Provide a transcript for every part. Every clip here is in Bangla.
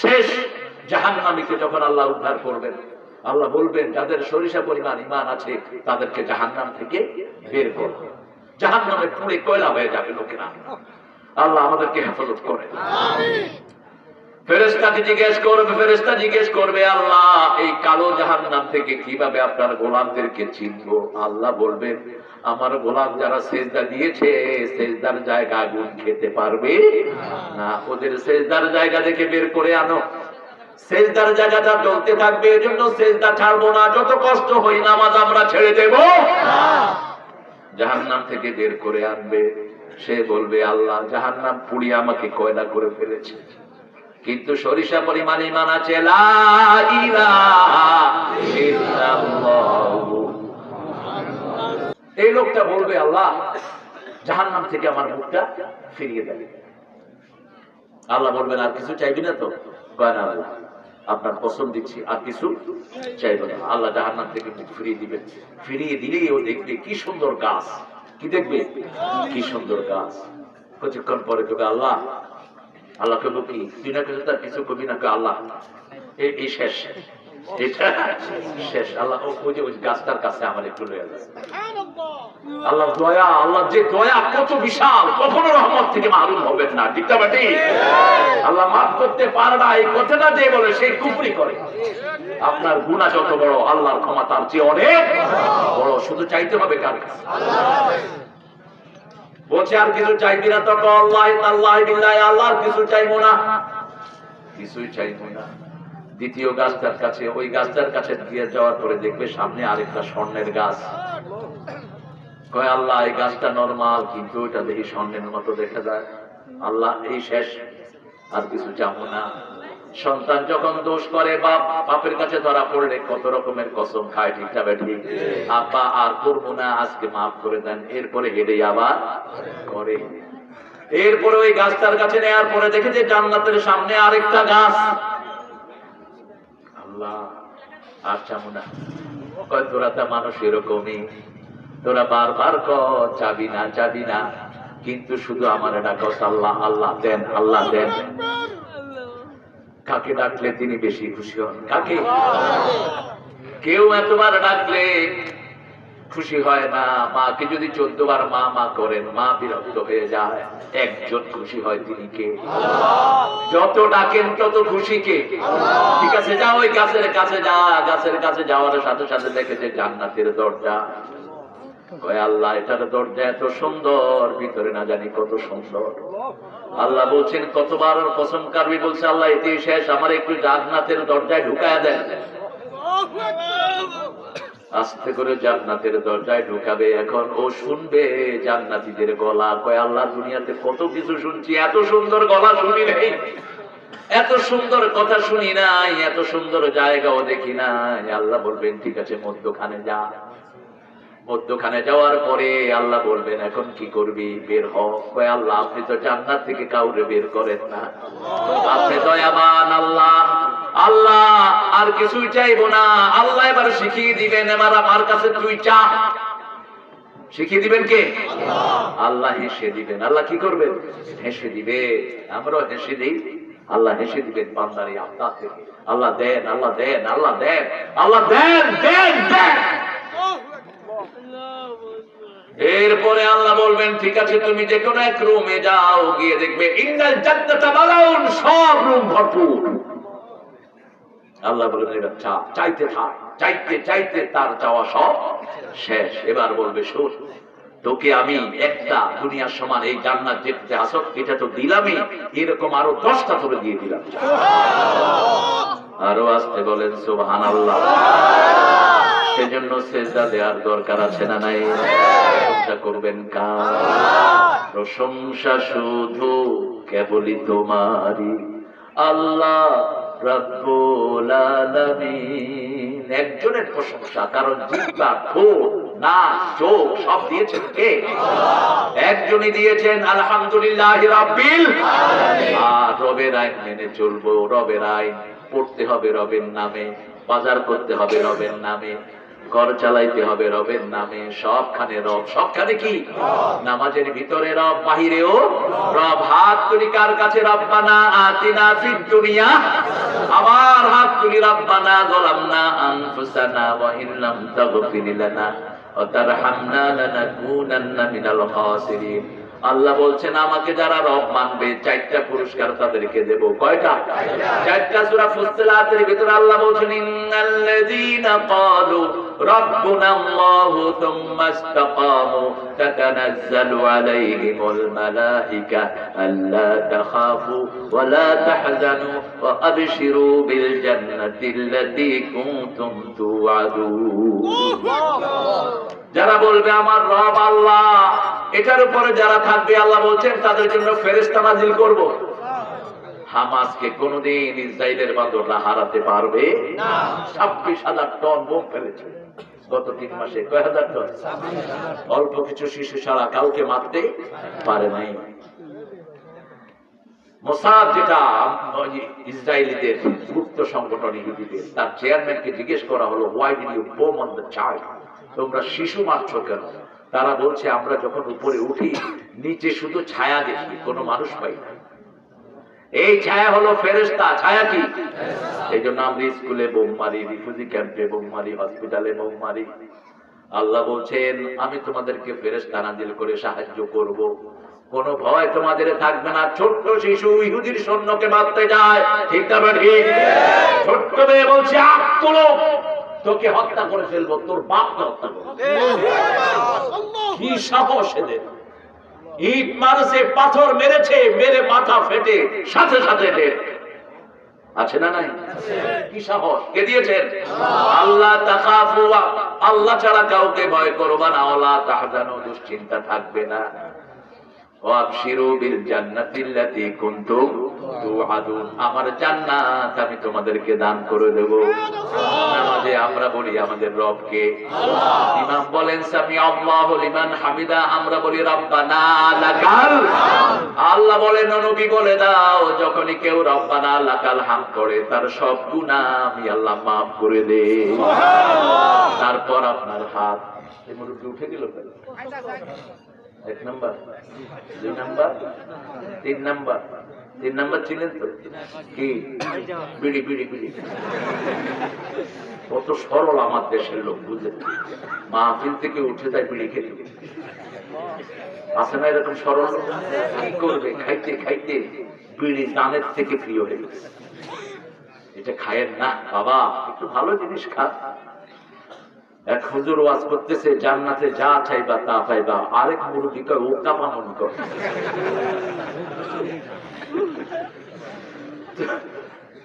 শেষ জাহান্নামীকে যখন আল্লাহ উদ্ধার করবেন, আল্লাহ বলবেন যাদের সরিষা পরিমাণ ঈমান আছে তাদেরকে জাহান্নাম থেকে বের করো। জাহান্নামে পুড়ে কয়লা হয়ে যাবে লোকেরা। আল্লাহ আমাদেরকে হেফাজত করে। ফেরেশতাকে ফেরেশতা জিজ্ঞেস করবে, আল্লাহ এই কালো জাহান্নাম থেকে কিভাবে আপনার গোলামদেরকে চিনবো? আল্লাহ বলবেন, আমার গোলাম যারা সেজদা দিয়েছে সেজদার জায়গা আগুন খেতে পারবে না, ওদের সেজদার জায়গা থেকে বের করে আনো। সেজদার জায়গাটা জ্বলতে থাকবে, এজন্য সেজদা ছাড়বো না, যত কষ্ট হই নামাজ আমরা ছেড়ে দেব। জাহান্নাম থেকে বের করে আনবে, সে বলবে, আল্লাহ জাহান্নাম পুড়িয়ে আমাকে কয়লা করে ফেলেছে, কিন্তু সরিষা পরিমাণ ঈমান আছে। লা ইলাহা ইল্লাল্লাহ। এই লোকটা বলবে, আল্লাহ জাহান্নাম থেকে আমার মুখটা ফিরিয়ে দেবে। আল্লাহ বলবেন, আর কিছু চাইবি না তো? কয় না আল্লাহ, আপনার কসম দিচ্ছি আর কিছু চাইবে না। আল্লাহ জাহান্নাম থেকে মুখ ফিরিয়ে দিবেন। ফিরিয়ে দিলেই ও দেখবে কি সুন্দর গাছ। কি দেখবে? কি সুন্দর গাছ। কিছুক্ষণ পরে কবে, আল্লাহ আল্লাহ কব কি? তুই না কিছু তার কিছু কবি না? আল্লাহ এই শেষ, এটা শেষ। আল্লাহ ওই যে ওই গাছটার কাছে আমার একটু রয়ে গেছে। আল্লাহ দয়া, আল্লাহ যে দয়া কত বিশাল, কখনো রহমত থেকে মাহরুম হবেন না। ঠিক না বেটি? আল্লাহ মাফ করতে পারে না, এই কথাটা যে বলে সেই কুফরি করে। আপনার গুনাহ যত বড়, আল্লাহর ক্ষমা তার চেয়ে অনেক বড়। শুধু চাইতে হবে কার কাছে? বলছে আর কিছু চাইবি না তো? আল্লাহ তাআলা বিল্লাহ, আল্লাহর কিছু চাইবো না, কিছুই চাইবো না। দ্বিতীয় গাছটার কাছে, ওই গাছটার কাছে দিয়ে যাওয়ার পরে দেখবে সামনে আরেকটা স্বর্ণের গাছ। কয় আল্লাহ এই গাছটা নরমাল, কিন্তু ওইটা দেখি স্বর্ণের মতো দেখা যায়। আল্লাহ এই শেষ, আর কিছু চাবো না। সন্তান যখন দোষ করে, বাপের কাছে ধরা পড়লে কত রকমের কসম খায়। ঠিকটা বেঠিক? আব্বা আর করবো না, আজকে মাফ করে দেন। এরপরে হেডে আবার করে। এরপরে ওই গাছটার কাছে নেওয়ার পরে দেখে যে জান্নাতের সামনে আরেকটা গাছ। আল্লাহ আর চাবো না। কয় তোরা তা মানুষ এরকমই, তোরা বারবার কর চাবি না চাবি না, কিন্তু শুধু আমার ডাকো আল্লাহ আল্লাহ দেন, আল্লাহ দেন। কাকে ডাকলে তিনি বেশি খুশি হন? কাকে? কেউ এতবার ডাকলে খুশি হয় না। মাকে যদি 14 বার মা মা করেন, মা বিরক্ত হয়ে যায়। একজন খুশি হয়, তিনি কে? যত ডাকেন তত খুশি কে? ঠিক আছে, যাও ওই গাছের কাছে যা। গাছের কাছে যাওয়ার সাথে সাথে দেখেছে জান্নাতের দরজা। কয় আল্লাহ এটার দরজা এত সুন্দর, ভিতরে না জানি কত সুন্দর। আল্লাহ বলছেন, কতবার কসম কারবি? বলছে আল্লাহ এটি শেষ, আমার একটু জান্নাতের দরজায় ঢুকায়া দেন। আস্তে করে জান্নাতের দরজায় ঢুকাবে। এখন ও শুনবে জান্নাতীদের গলা। কয় আল্লাহ দুনিয়াতে কত কিছু শুনছি, এত সুন্দর গলা শুনি নাই, এত সুন্দর কথা শুনি নাই, এত সুন্দর জায়গাও দেখি নাই। আল্লাহ বলবেন ঠিক আছে মধ্যখানে যা। মধ্যখানে যাওয়ার পরে আল্লাহ বলবেন এখন কি করবি? বের হ। কয় আল্লাহ আপনি তো জান্নাত থেকে কাউরে বের করেন না, আপনি দয়াবান আল্লাহ। আল্লাহ আর কিছুই চাইবো না। আল্লাহ এবার শিখিয়ে দিবেন, এবার আমার কাছে তুই চা। শিখিয়ে দিবেন কে? আল্লাহ হেসে দিবেন। আল্লাহ কি করবেন? হেসে দিবে। আমরাও হেসে দিই। আল্লাহ হেসে দিবেন বান্দারে আপনার থেকে। আল্লাহ দেন, আল্লাহ দেন, আল্লাহ দেন, আল্লাহ দেন, দেন, দেন। এরপরে আল্লাহ বলবেন ঠিক আছে তুমি যে কোনো এক রুমে যাও, গিয়ে দেখবে ইন্নাল জান্নাতা মালাউন, সব রুম ভরপুর। আল্লাহ বলবেন এবার চা, চাইতে থাক। চাইতে চাইতে তার চাওয়া সব শেষ। এবার বলবে শোন, তোকে আমি একটা দুনিয়ার সমান এই জান্নাত যেতে আসক, এটা তো দিলামই, এরকম আরো 10টা তোরে দিয়ে দিলাম। আরো আসতে বলেন সুবহানাল্লাহ। সেজন্য সেজদা দেওয়ার দরকার আছে না নাই? প্রশংসা করবেন কার? প্রশংসা শুধু কেবলই তোমারই, আল্লাহ রাব্বুল আলামিন। একজনের প্রশংসা, কারণ জিহ্বা, ঠোঁট, নাক, চোখ সব দিয়েছেন কে? একজনই দিয়েছেন, আলহামদুলিল্লাহি রাব্বিল আলামিন। আর রবের আইন মেনে চলবো। রবের আইন পড়তে হবে রবের নামে, বাজার করতে হবে রবের নামে, ঘর চালাইতে হবে রবের নামে, সবখানে রব। সবখানে কি? নামাজের ভিতরে রব, বাহিরেও রব। হাত তুলি কার কাছে? রব্বানা আতিনা ফিদ দুনিয়া, আবার হাত তুলি রব্বানা যালামনা আনফুসানা ওয়া ইন লাম তাগফির লানা ওয়া তারহামনা লানাকুনান্না মিনাল খাসিরিন। আল্লাহ বলছেন আমাকে যারা রব মানবে চারটা পুরস্কার তাদেরকে দেব। কয়টা? চারটা। সূরা ফুসসিলাতের ভিতরে আল্লাহ বলছেন ইন্নাল্লাযীনা ক্বালু রাব্বুনাল্লাহু থুম্মা ইসতাকামু তাতানাজ্জালু আলাইহিমুল মালায়েকা আল্লা তাখাফু ওয়া লা তাহজানু ওয়া আবশিরু বিল জান্নাতিল্লাতী কুনতুম তুআদুন। যারা বলবে আমার রব আল্লাহ, এটার উপরে যারা থাকবে আল্লাহ বলছেন তাদের জন্য ফেরেশতা নাজিল করব। হামাসকে কোনদিন ইসরায়েলের বাঁদররা হারাতে পারবে না। 26,000 টন বোম ফেলেছে গত 3 মাসে। কয় হাজার টন? অল্প কিছু শিশু ছাড়া কাউকে মারতে পারে নাই। মোসাদ, যেটা ইসরায়েলিদের গুপ্ত সংগঠন ইহুদিদের, তার চেয়ারম্যানকে জিজ্ঞেস করা হলো why did you bomb on the child? তোমরা শিশু মারছো কেন? তারা বলছে আমরা যখন উপরে উঠি নিচে শুধু ছায়া দেখি, কোনো মানুষ পাই না। এই ছায়া হলো ফেরেশতা। ছায়া কি? এই জন্য আমরা স্কুলে বোম মারি, রিফিউজি ক্যাম্পে বোম মারি, হসপিটালে বোম মারি। আল্লাহ বলছেন আমি তোমাদেরকে ফেরেশতা নাজিল করে সাহায্য করব, কোনো ভয় তোমাদের থাকবে না। ছোট্ট শিশু ইহুদির সৈন্যকে মারতে যায়, ঠিক না ঠিক? ছোট্ট মেয়ে বলছে আখ তুলো, তোকে হত্যা করে ফেলবো, তোর বাপকে হত্যা করবো। কি সাহস এদের! ইট মারছে, পাথর মেরেছে, মেরে মাথা ফেটে সাথে সাথে ডেট। আছে না নাই? কি সাহস! কে দিয়েছেন? আল্লাহ। তাখাফু, আল্লাহ ছাড়া কাউকে ভয় করবা না। ওয়ালা তাহজানু, দুশ্চিন্তা থাকবে না। ওয়াবশিরু বিল জান্নাতিল্লাতী কুনতুম তুআদুন, আমার জান্নাত আমি তোমাদেরকে দান করে দেব। নামাজে আমরা বলি আমাদের রবকে আল্লাহ। ইমাম বলেন সামি আল্লাহু লিমান হামিদা, আমরা বলি রব্বানা লাকাল। আল্লাহ বলেন নবী বলে দাও যখনই কেউ রব্বানা লাকাল হামদ করে তার সব গুনাহ আমি আল্লাহ maaf করে দেই। সুবহানাল্লাহ। তারপর আপনার হাত এই মুরুব্বি উঠে দিল। 1 নাম্বার, 2 নাম্বার, 3 নাম্বার। 3 নাম্বার ছিলেন তো কি? বিড়ি বিড়ি বিড়ি। কত সরল আমার দেশের লোক, বুঝলেন? মাহফিল থেকে উঠে যায় বিড়ি খেতে। আছে না এরকম সরল? কি করবে? খাইতে খাইতে বিড়ি দানের থেকে প্রিয় হয়ে গেছে। এটা খায়েন না বাবা, একটু ভালো জিনিস খা। এক হুজুর ওয়াজ করতেছে জান্নাতে যা চাইবা তা পাইবা, আরেক মুরব্বি কয় ও কাপামন কর।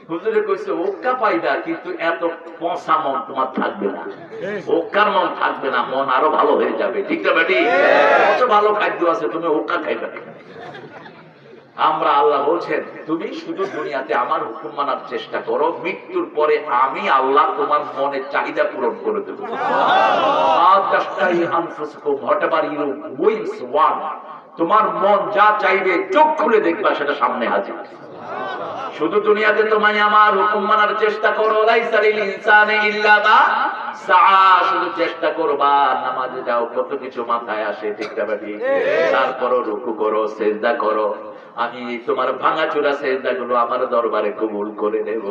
হুজুরে কইছে ওক্কা পাইবা, কিন্তু এত পচা মন তোমার থাকবে না। ওক্কার মন থাকবে না, মন আরো ভালো হয়ে যাবে। ঠিক না বেটি? কত ভালো খাদ্য আছে, তুমি ওক্কা খাইবে। আমরা আল্লাহ বলছেন তুমি শুধু দুনিয়াতে আমার হুকুম মানার চেষ্টা করো, মৃত্যুর পরে আমি আল্লাহ তোমার মনের চাহিদা পূরণ করে দেবো। তোমার মন যা চাইবে চোখ খুলে দেখবা সেটা সামনে হাজির। শুধু দুনিয়াতে তোমায় আমার হুকুম মানার চেষ্টা করো। লাইসা লিল ইনসানি ইল্লা মা সাআ, শুধু চেষ্টা করবা। নামাজে যাও, কত কিছু মাথায় আসে, ঠিক না বেটি? তারপরও রুকু করো, সিজদা করো। আমি তোমার ভাঙাচোরা সিজদাগুলো আমার দরবারে কবুল করে নেব।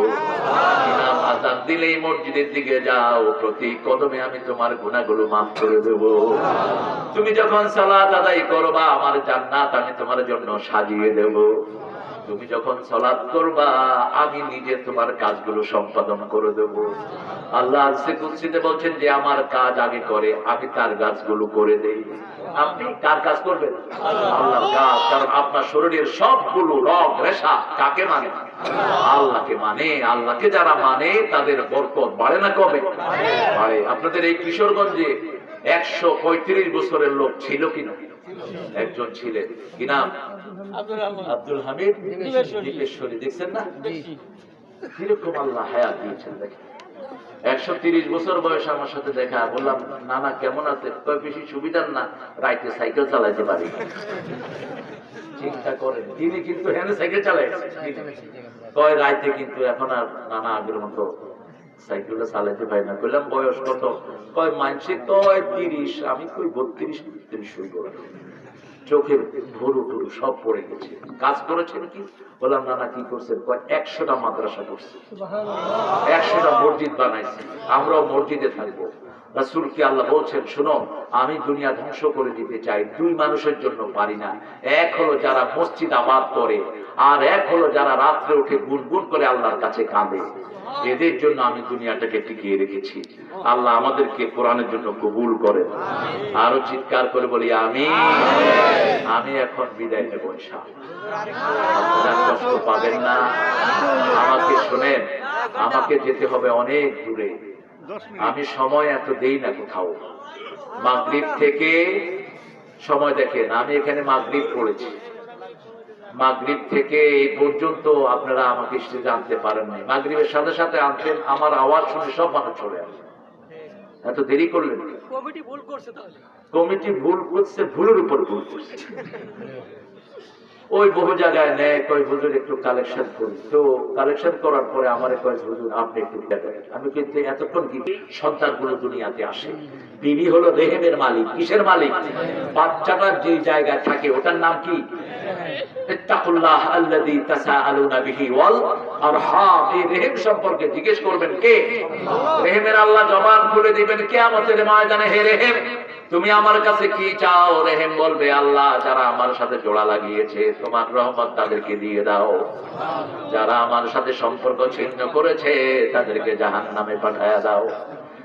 ইমাম আযান দিলেই মসজিদের দিকে যাও, প্রতি কদমে আমি তোমার গুনাহগুলো maaf করে দেব। তুমি যখন সালাত আদায় করবা আমার জান্নাত আমি তোমার জন্য সাজিয়ে দেব। তুমি যখন সালাত করবা আমি নিজে তোমার কাজগুলো সম্পাদন করে দেব। আল্লাহ আরশে কুরসিতে বলছেন যে আমার কাজ আগে করে, আমি তার কাজগুলো করে দেই। আপনি কার কাজ করবেন? আল্লাহর কাজ। কারণ আপনার শরীরের সবগুলো রগ রেশা কাকে মানে? আল্লাহকে মানে। আল্লাহকে যারা মানে তাদের বরকত বাড়ে না কমে? বাড়ে। আপনাদের এই কিশোরগঞ্জে 135 বছরের লোক ছিল কিনা? একজন ছিলেন, কি নাম? আব্দুল হামিদ দিবেশ্বরী। দেখছেন না কিরকম আল্লাহ হায়াত দিয়েছেন? দেখেন 130 বছর বয়স আমার সাথে দেখা। বললাম নানা কেমন আছে? কয় বেশি সুবিধার না, রাইতে সাইকেল চালাইতে পারি। চিন্তা করেন, তিনি কিন্তু হ্যান্ড সাইকেল চালাইছে। কয় রাইতে কিন্তু এখন আর নানা আগের মতো সাইকেলটা চালাতে পারি না। বললাম বয়স কত? কয় মানছে কয় 30। আমি কই 32-33 হইব। চোখের ভুরু টুরু সব পড়ে গেছে। কাজ করেছেন কি? বললাম না না, কি করছেন? কয় 100টা মাদ্রাসা করছে, 100টা মসজিদ বানাইছে, আমরাও মসজিদে থাকবো। রাসূলকে আল্লাহ বলছেন, শুনো, আমি দুনিয়া ধ্বংস করে দিতে চাই, দুই মানুষের জন্য পারি না। এক হলো যারা মসজিদ আবাদ করে, আর এক হলো যারা রাত্রে উঠে গুনগুন করে আল্লাহর কাছে কাঁদে। এদের জন্য আমি দুনিয়াটাকে টিকিয়ে রেখেছি। আল্লাহ আমাদেরকে কোরআনের জন্য কবুল করেন। আরো চিৎকার করে বলি আমিন। আমি এখন বিদায় নেব ইনশাআল্লাহ। আপনারা কষ্ট পাবেন না। আমাকে শুনেন, আমাকে যেতে হবে অনেক দূরে। আমি সময় এত দেই না কোথাও। মাগরিব থেকে সময় দেখেন, আমি এখানে মাগরিব পড়েছি, মাগরিব থেকে এই পর্যন্ত আপনারা আমাকে স্টেজে আনতে পারেন নাই। মাগরিবের সাথে সাথে আনতেন, আমার আওয়াজ শুনে সব মানুষ চলে আসে। এত দেরি করলেন? কমিটি ভুল করছে। তাহলে কমিটি ভুল করছে, ভুলের উপর ভুল করছে। ওই বহু জায়গায় নেয়, কয় হুজুর একটু কালেকশন করি। তো কালেকশন করার পরে আমার কয় হুজুর আপনি একটু দেখেন। আমি কিন্তু এতক্ষণ কি সন্তানগুলো দুনিয়াতে আসে, বিবি হলো রেহেমের মালিক। কিসের মালিক? বাচ্চাটার যে জায়গায় থাকে ওটার নাম কি? ইত্তাকুল্লাহ আল্লাযী তাসাআলুনা বিহি ওয়াল আরহাম। এই রেহেম সম্পর্কে জিজ্ঞেস করবেন কে? রেহেমের আল্লাহ জবান খুলে দিবেন কিয়ামতের ময়দানে, হে রেহেম তুমি আমার কাছে কি চাও? রেহেম বলবে, আল্লাহ যারা আমার সাথে জোড়া লাগিয়েছে তোমার রহমত তাদেরকে দিয়ে দাও, যারা আমার সাথে সম্পর্ক ছিন্ন করেছে তাদেরকে জাহান্নামে পাঠায়া দাও।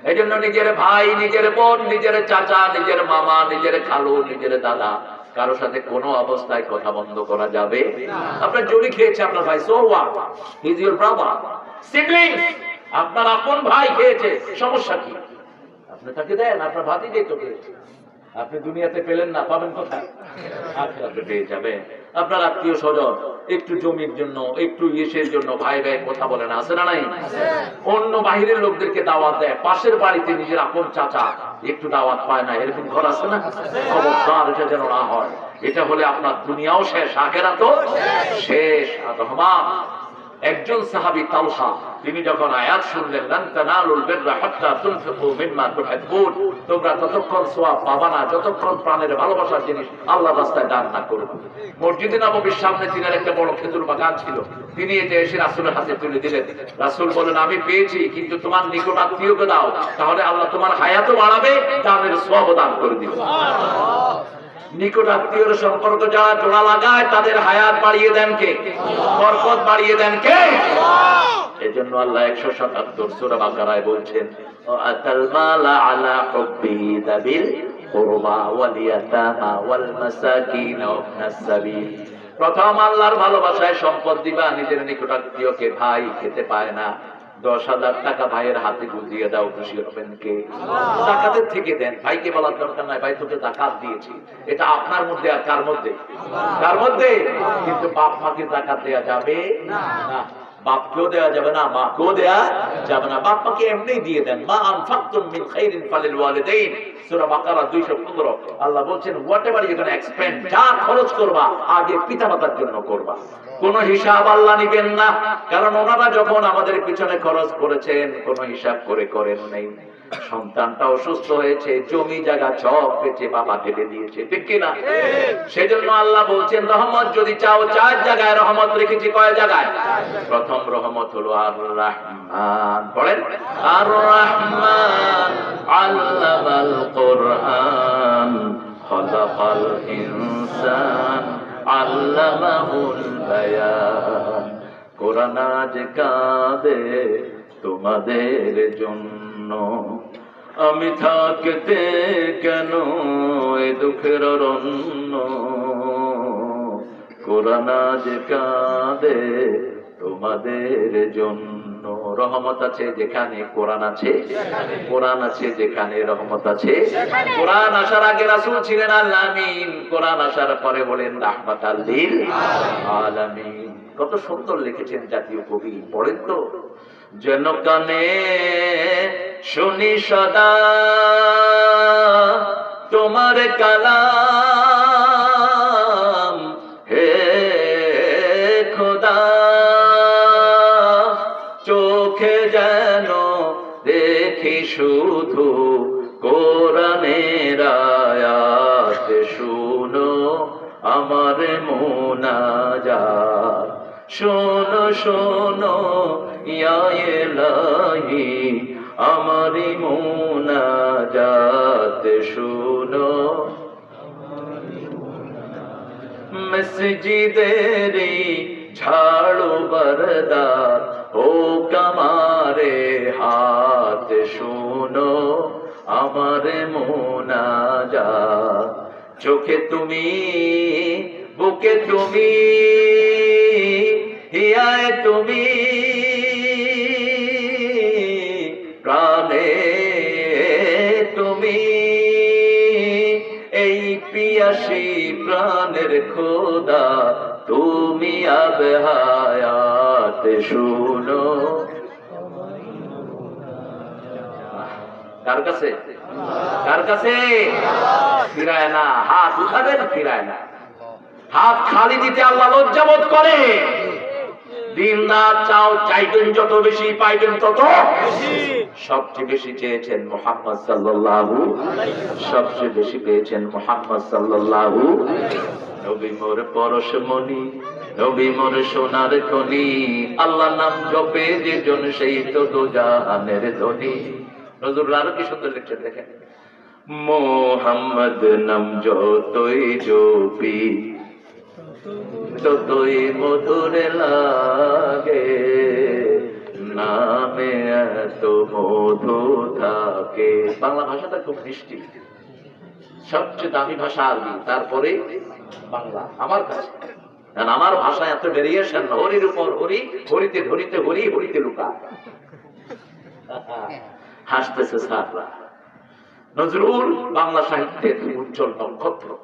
এই জন্য নিজের ভাই, নিজের বোন, নিজের চাচা, নিজের মামা, নিজের খালু, নিজের দাদা, কারো সাথে কোনো অবস্থায় কথা বন্ধ করা যাবে না। আপনার জমি খেয়েছে আপনার ভাই, so what, he is your brother, siblings. আপনার আপন ভাই খেয়েছে, সমস্যা কি? আপনি তাকে দেন, আপনার ভাতিজে তো খেয়েছে। আপনি দুনিয়াতে পেলেন না, পাবেন কোথায়? আখিরাতে পেয়ে যাবেন। আপনার আত্মীয় স্বজন একটু জমির জন্য, একটু ইসের জন্য ভাই ভাই কথা বলে না, আছে না নাই? অন্য বাহিরের লোকদেরকে দাওয়াত দেয়, পাশের বাড়িতে নিজের আপন চাচা একটু দাওয়াত পায় না, এরকম ঘর আছে না? খবরদার, এটা যেন না হয়। এটা হলে আপনার দুনিয়াও শেষ, আখিরাতও শেষ। আর রহমান একজন সাহাবী তালহা, তিনি যখন আয়াত শুনলেন লান তানালুল বিররা হাত্তা তুনফিকু মিম্মা তুহিব্বুন, তোমরা ততক্ষণ সওয়াব পাবা না যতক্ষণ প্রাণের ভালোবাসার জিনিস আল্লাহর রাস্তায় দান না করবে। মসজিদে নববীর সামনে তিনার একটা বড় খেজুর বাগান ছিল, তিনি এটা এসে রাসূলের হাতে তুলে দিলেন। রাসূল বলেন, আমি পেয়েছি, কিন্তু তোমার নিকট আত্মীয়কে দাও, তাহলে আল্লাহ তোমার হায়াতও বাড়াবে, দানের সওয়াবও দান করে দিবে। নিকট আত্মীয়র সম্পর্ক যারা জোড়া লাগায় তাদের হায়াত বাড়িয়ে দেন কে? বরকত বাড়িয়ে দেন কে? এজন্য আল্লাহ 177 সূরা বাকারায় বলছেন, আতাল মালা আলা হুব্বিহি দাবিল কুরবা ওয়াল ইয়াতামা ওয়াল মাসাকিন ওয়া ইবনাস সাবিল। প্রথম আল্লাহর ভালোবাসায় সম্পদ দিবা নিজের নিকট আত্মীয়কে। ভাই খেতে পায় না, 10,000 টাকা ভাইয়ের হাতে বুঝিয়ে দাও, খুশি হবেন কে? যাকাতের থেকে দেন, ভাইকে বলার দরকার নাই, ভাই তোকে যাকাত দিয়েছি। এটা আপনার মধ্যে আর কার মধ্যে? কার মধ্যে? কিন্তু বাপ মাকে যাকাত দেয়া যাবে না। বাপকেও দেয়া যাবে না, মাকেও দেয়া যাবে না। বাপ মাকে এমনি দিয়ে দেন। মা আনফাকতুম মিন খাইরিন ফালিল ওয়ালিদাইন, সূরা বাকারা 215। আল্লাহ বলছেন, হোয়াটএভার ইউ ক্যান এক্সপেন্ড, যা খরচ করবা আগে পিতামাতার জন্য করবা। কোন হিসাব আল্লাহ নিবেন না, কারণ ওনারা যখন আমাদের পিছনে খরচ করেছেন কোন হিসাব করে করেন নাই। সন্তানটা অসুস্থ হয়েছে, জমি জায়গা সব বেচে বাবা ঢেলে দিয়েছে, ঠিক কিনা? সেজন্য আল্লাহ বলছেন, রহমত যদি চাও 4 জায়গায় রহমত রেখেছি। কয় জায়গায়? প্রথম রহমত হলো আর রহমান। বলেন, আর রহমান আল্লামাল কুরআন খালাকাল ইনসান আল্লামাহুল বায়ান। কোরআন আজ কাঁদে তোমাদের জন্য, আমি থাকতে কেন এ দুঃখের অরণ্য। কোরআন আজ কাঁদে তোমাদের জন্য। রহমত আছে যেখানে কোরআন আছে, কোরআন আছে যেখানে রহমত আছে। কোরআন আসার আগে রাসূল ছিলেন আল আমিন, কোরআন আসার পরে হলেন রাহমাতাল লিল আলামিন। কত সুন্দর লিখেছেন জাতীয় কবি, পড়েন তো। যেন কানে শুনি সদা তোমার কালাম, হে খোদা চোখে যেন রেখে শুধু কোরআনের আয়াত শুনো আমার মুনাজাত শোনো শোনো ইয়া ইলাহি আমার মুনাজাত শুনো মসজিদেরি ঝাড়ু বরদার ও কমারে হাত শুনো আমার মুনাজাত চোখে তুমি বুকে তুমি হিয়ায় তুমি প্রাণে তুমি এই পিয়াসী প্রাণের খোদা তুমি আব হায়াত শুনো কার কাছে কার কাছে ফিরায় না হাত উঠাবেন ফিরায় না হাত খালি দিতে আল্লাহ লজ্জা বোধ করে দিন রাত চাও চাইবেন যত বেশি পাইবেন তত সবচেয়ে বেশি চেয়েছেন মুহাম্মদ সাল্লাল্লাহু সবচেয়ে বেশি পেয়েছেন মুহাম্মদ সাল্লাল্লাহু নবী মোর পরশমণি নবী মোর সোনার খনি আল্লাহ নাম জপে যে জন সেই তো দোজাহানের ধনী নজরুল আরো কি সুন্দর লিখছেন দেখেন মুহাম্মদ নাম যতই জপি ততই মধুর লাগে নামে এত মধু থাকে বাংলা ভাষাটা খুব মিষ্টি সবচেয়ে দামি ভাষা আরবি তারপরে বাংলা আমার কাছে কারণ আমার ভাষা এত ভেরিয়েশন হরির উপর হরি হরিতে ধরিতে হরি হরিতে লুকা হাসতেছে সাররা নজরুল বাংলা সাহিত্যের উজ্জ্বল নক্ষত্র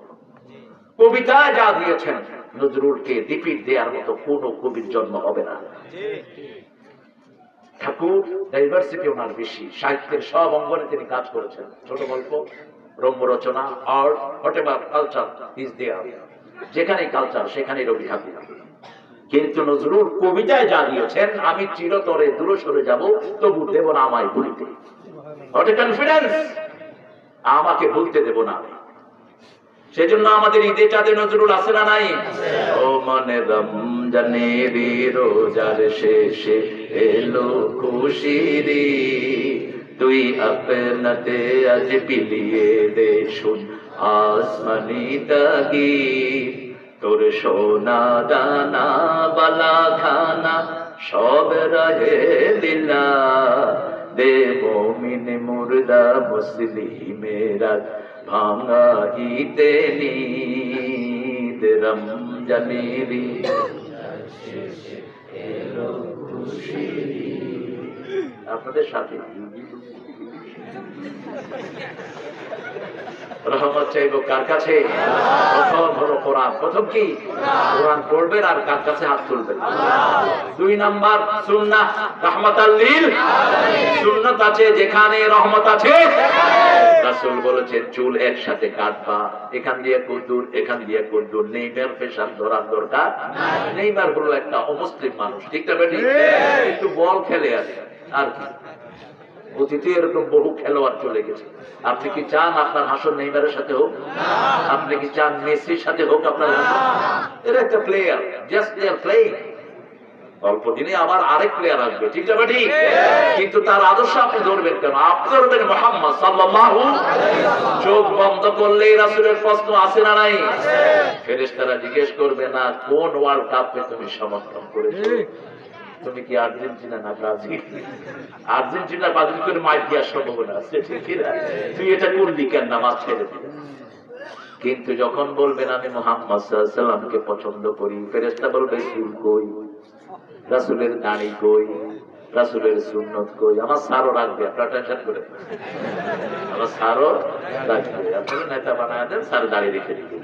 কবিতায় যা দিয়েছেন নজরুলকে রিপিট দেওয়ার মতো কোন কবির জন্ম হবে না ঠাকুর ডাইভার্সিটি ওনার বেশি সাহিত্যের সব অঙ্গনে তিনি কাজ করেছেন ছোট গল্প রম্য রচনা art whatever culture is there যেখানে কালচার সেখানে রবি ঠাকুর কিন্তু নজরুল কবিতায় যা দিয়েছেন আমি চিরতরে দূরে সরে যাব তবু দেব না আমায় ভুলতে হোয়াট এ কনফিডেন্স আমাকে ভুলতে দেব না সেজন্য আমাদের ঈদে চাঁদে নজরুল আছে না নাই ও মনে রমজানের রোজার শেষে এলো খুশিরি তুই আপনাতে আজ বিলিয়ে দে শুন আসমানি দাগি তোর সোনা দানা বালা খানা সব রহে দিলা দে মোমিন মুর্দা মুসলিমেরা ভাঙা ঈদে নিদ রমজানেরি আপনাদের সাথে রহমত চাইব কার কাছে প্রথম হলো কোরআন প্রথম কি কোরআন পড়বেন আর কার কাছে হাত তুলবেন দুই নাম্বার সুন্নাহ রাহমাতাল লিল সুন্নাত আছে যেখানে রহমত আছে রাসূল বলেছেন চুল একসাথে কাটবা এখান দিয়ে কুদ্দুর এখান দিয়ে কুদ্দুর নেইমার পেশাব ধরার দরকার নেইমার হলো একটা অমুসলিম মানুষ ঠিক না বেটি একটু বল খেলে আর কি অতীতে এরকম বহু খেলোয়াড় চলে গেছে আপনি কি চান আপনার হাসর নেইমারের সাথে হোক আপনি কি চান মেসির সাথে হোক আপনার এরা একটা player just they are playing অল্প দিনে আবার আরেক প্লেয়ার আসবে ঠিক আছে ঠিক কিন্তু তার আদর্শ আপনি ধরবেন কেন আপনি ধরবেন মুহাম্মদ সাল্লাল্লাহু চোখ বন্ধ করলেই রাসূলের প্রশ্ন আসে না নাই ফেরেশতারা জিজ্ঞেস করবে না কোন ওয়ার্ল্ড কাপে তুমি সমর্থন করেছো তুমি কি আর্জেন্টিনা না ব্রাজিল আর্জেন্টিনা ব্রাজিল করে মাইর দেওয়ার সম্ভাবনা আছে তুই এটা করলি কেন নামাজ ছেড়ে দিলে কিন্তু যখন বলবেন আমি মুহাম্মদ সাল্লাল্লাহু আলাইহি ওয়াসাল্লামকে পছন্দ করি ফেরেশতা বলবে চুল কই রাসূলের দাড়ি কই রাসূলের সুন্নাত কই আমার সারও রাখবে আপনারা টেনশন করে আমার সারও রাখবে আপনারা নেতা বানায় দেন সার দাড়ি রেখে দিবেন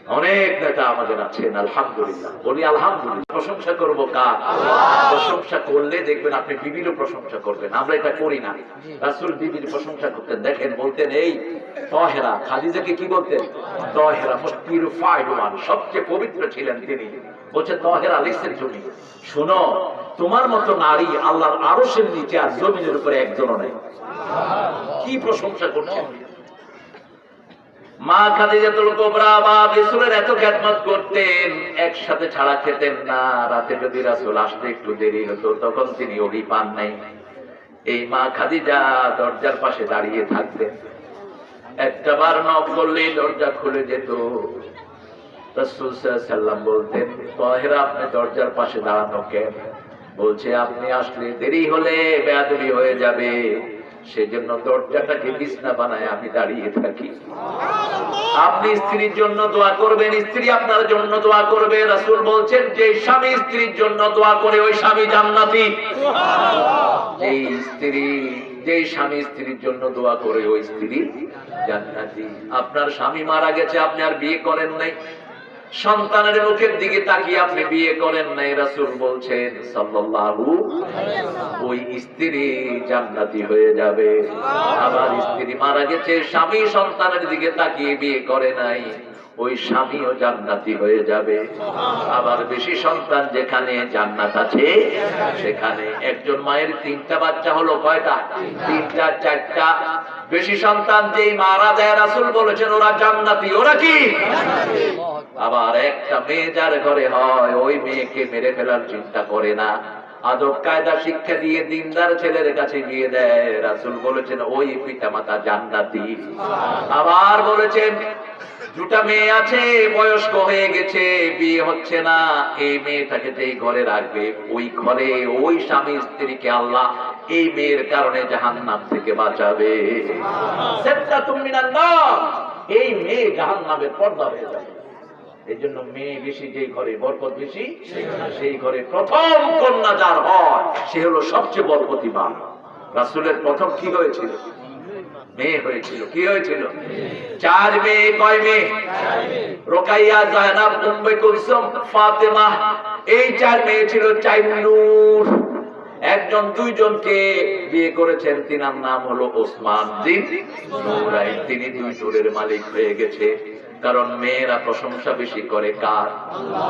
অনেক নেতা আমাদের আছেন আলহামদুলিল্লাহ বলি আলহামদুলিল্লাহ প্রশংসা করবো কার প্রশংসা করলে দেখবেন আপনি বিবির প্রশংসা করবেন আমরা এটা করি না রাসূল বিবির প্রশংসা করতেন দেখেন বলতেন এই তাহেরা খাদিজাকে কি বলতেন তাহেরা মোস্ট পিউরিফাইড ওয়ান সবচেয়ে পবিত্র ছিলেন তিনি বলছে তাহেরা লিখছেন তুমি শোনো, তোমার মতো নারী আল্লাহর আরশের নিচে আর জমিনের উপরে একজনও নেই। কি প্রশংসা করছেন। মা খাদিজাতুল কুবরা বা রাসূলের এত খেদমত করতেন, একসাথে ছাড়া খেতেন না। রাতে যদি রাসূল আসতে একটু দেরি হতো তখন তিনি ওহী পান নাই। এই মা খাদিজা দরজার পাশে দাঁড়িয়ে থাকতেন, একটাবার নক করলেই দরজা খুলে যেত। রাসূল সাল্লাল্লাহু আলাইহি ওয়াসাল্লাম বলতেন, তাহেরা আপনি দরজার পাশে দাঁড়ানো কেন? বলছে আপনি আসলে দেরি হলে বেয়াদবি হয়ে যাবে, সেজন্য দরজাটাকে বিছনা বানায় আমি দাঁড়িয়ে থাকি। আপনি স্ত্রীর জন্য দোয়া করবেন, স্ত্রী আপনার জন্য দোয়া করবে। রাসূল বলছেন যে স্বামী স্ত্রীর জন্য দোয়া করে ওই স্বামী জান্নাতি। যেই স্বামী স্ত্রীর জন্য দোয়া করে ওই স্ত্রী জান্নাতি। আপনার স্বামী মারা গেছে, আপনি আর বিয়ে করেন নাই, সন্তানের মুখের দিকে তাকিয়ে আপনি বিয়ে করেন নাই, রাসূল বলছেন সাল্লাল্লাহু ওই স্ত্রী জান্নাতি হয়ে যাবে। আবার স্ত্রী মারা গেছে, স্বামী সন্তানের দিকে তাকিয়ে বিয়ে করে নাই, ওই স্বামীও জান্নাতি হয়ে যাবে। আবার বেশি সন্তান যেখানে জান্নাত আছে সেখানে। একজন মায়ের 3টা বাচ্চা হলো কয়টা? 3টা 4টা। বেশি সন্তান যেই মারা যায় রাসূল বলেছেন ওরা জান্নাতি। ওরা কি? আবার একটা মেয়ে যার ঘরে হয় ওই মেয়েকে মেরে ফেলার চিন্তা করে না, আদব কায়দা শিক্ষা দিয়ে দিনদার ছেলের কাছে বিয়ে দেয়। রাসূল বলেছেন ওই পিতামাতা জান্নাতি। আবার বলেছেন দুটা মেয়ে আছে, বয়স্ক হয়ে গেছে, বিয়ে হচ্ছে না, এই মেয়েটাকে যেই ঘরে রাখবে ওই ঘরে ওই স্বামী স্ত্রীকে আল্লাহ এই মেয়ের কারণে জাহান্নাম থেকে বাঁচাবে। সাত্তাতুম মিনান নার, এই মেয়ে জাহান্নামের পর্দা হয়ে যাবে। এই জন্য মেয়ে বেশি যেই ঘরে বরকত বেশি, সেই ঘরে প্রথম কন্যা যার হয় সে হলো সবচেয়ে বরকতিমান। রাসূলের প্রথম কি হয়েছিল? মেয়ে হয়েছিল। কি হয়েছিল? 4 মেয়ে। কয় মেয়ে? রুকাইয়া, যায়নাব, উম্মে কুলসুম, ফাতেমা। এই 4 মেয়ে ছিল 4 নূর। একজন 2 জনকে বিয়ে করেছেন, তিনার নাম হলো ওসমান বিন নূরাইন। তিনি 2 নূরের মালিক হয়ে গেছে। কারণ মেয়েরা প্রশংসা বেশি করে কার?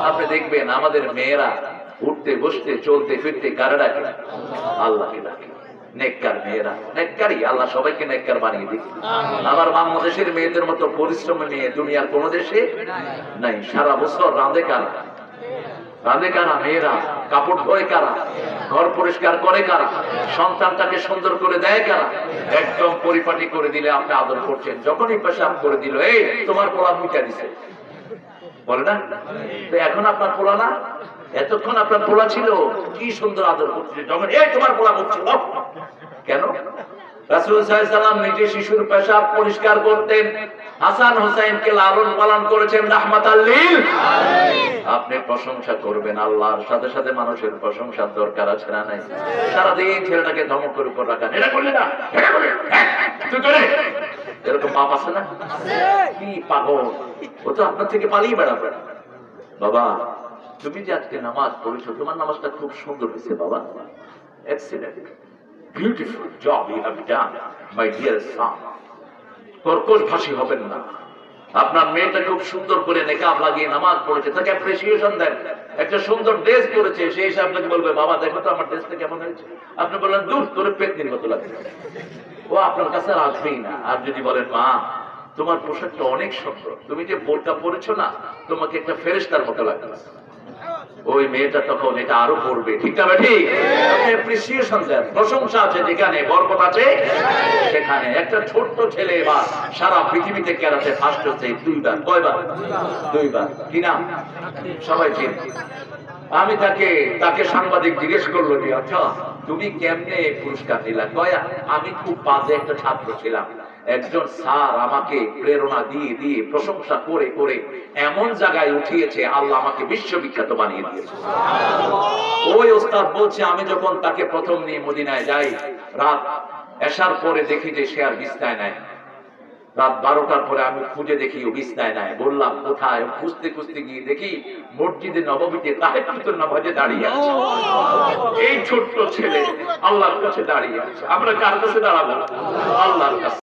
আপনি দেখবেন আমাদের মেয়েরা উঠতে বসতে চলতে ফিরতে কারে ডাকে? আল্লাহকে ডাকে। নেককার মেয়েরা, নেককারই আল্লাহ সবাইকে নেককার বানিয়ে দিক। আমার বাংলাদেশের মেয়েদের মতো পরিশ্রমী মেয়ে দুনিয়ার কোন দেশে নাই। সারা বছর রাঁধে কারা? রাঁধে কারা? মেয়েরা। কাপড় ধোয় কারা? ঘর পরিষ্কার করে কারা? সন্তানটাকে সুন্দর করে দেয় কারা? একদম পরিপাটি করে দিলে আপনি আদর করছেন, যখনই পেশাব করে দিল এই তোমার পোলা মুখা দিছে বলে না, তো এখন আপনার পোলা না, এতক্ষণ আপনার পোলা ছিল, কি সুন্দর আদর করছে, যখন এই তোমার পোলা মুখছিল কেন? রাসূল সাল্লাল্লাহু আলাইহি ওয়াসাল্লাম নিজে শিশুর পেশাব পরিষ্কার করতেন, হাসান হোসেনকে লালন পালন করেছেন রাহমাতাল লিল আলামিন। আপনি প্রশংসা করবেন, আল্লাহর সাথে সাথে মানুষের প্রশংসার দরকার আছে না নাই? সারাদিন ছেলেটাকে ধমকের উপর রাখা, এটা করলি না, এটা করলি, তুই করে, এরকম বাপ আছে না? কি পাগল, ও তো আপনার থেকে পালিয়ে বেড়াবে। বাবা তুমি যে আজকে নামাজ পড়েছো, তোমার নামাজটা খুব সুন্দর হয়েছে বাবা, excellent, beautiful job you have done my dear son. কর্কশ ভাষী হবেন না। আপনার মেয়েটা খুব সুন্দর করে নেকাব লাগিয়ে নামাজ পড়েছে, তাকে অ্যাপ্রিসিয়েশন দেন। একটা সুন্দর ড্রেস পরেছে, সেই হিসাবে আপনাকে বলবে বাবা দেখো তো আমার ড্রেসটা কেমন হয়েছে। আপনি বললেন দূর তোর পেতনির মতো লাগে, ও আপনার কাছে আর আসবেই না। আর যদি বলেন মা তোমার পোশাকটা অনেক সুন্দর, তুমি যে বোরকা পরেছো না, তোমাকে একটা ফেরেশতার মতো লাগে, ওই মেয়েটা তখন এটা আরো পড়বে। ঠিক না ঠিক? অ্যাপ্রিসিয়েশন দেন, প্রশংসা আছে যেখানে, বরকত আছে সেখানে। একটা ছোট্ট ছেলে এবার সারা পৃথিবীতে কেরাতে ফার্স্ট হচ্ছে 2 বার। কয়বার? 2 বার। কি নাম? সবাই চিনে। আমি তাকে সাংবাদিক জিজ্ঞেস করলো যে আচ্ছা তুমি কেমনে পুরস্কার দিলা? কয় আমি খুব বাজে একটা ছাত্র ছিলাম, একজন স্যার আমাকে প্রেরণা দিয়ে দিয়ে প্রশংসা করে করে এমন জায়গায় উঠিয়েছে, আল্লাহ আমাকে বিশ্ববিখ্যাত বানিয়ে দিয়েছে। ওই ওস্তাদ বলছে আমি যখন তাকে প্রথম নিয়ে মদিনায় যাই, রাত এশার পরে দেখি যে সে আর বিছনায় নাই। রাত 12টার পরে আমি খুঁজে দেখি ও বিছনায় নাই। বললাম কোথায়? খুঁজতে খুঁজতে গিয়ে দেখি মসজিদে নববীতে তাহাজ্জুদের নামাজে দাঁড়িয়ে আছে। এই ছোট্ট ছেলে আল্লাহর কাছে দাঁড়িয়ে আছে। আমরা কার কাছে দাঁড়াবো? আল্লাহর কাছে।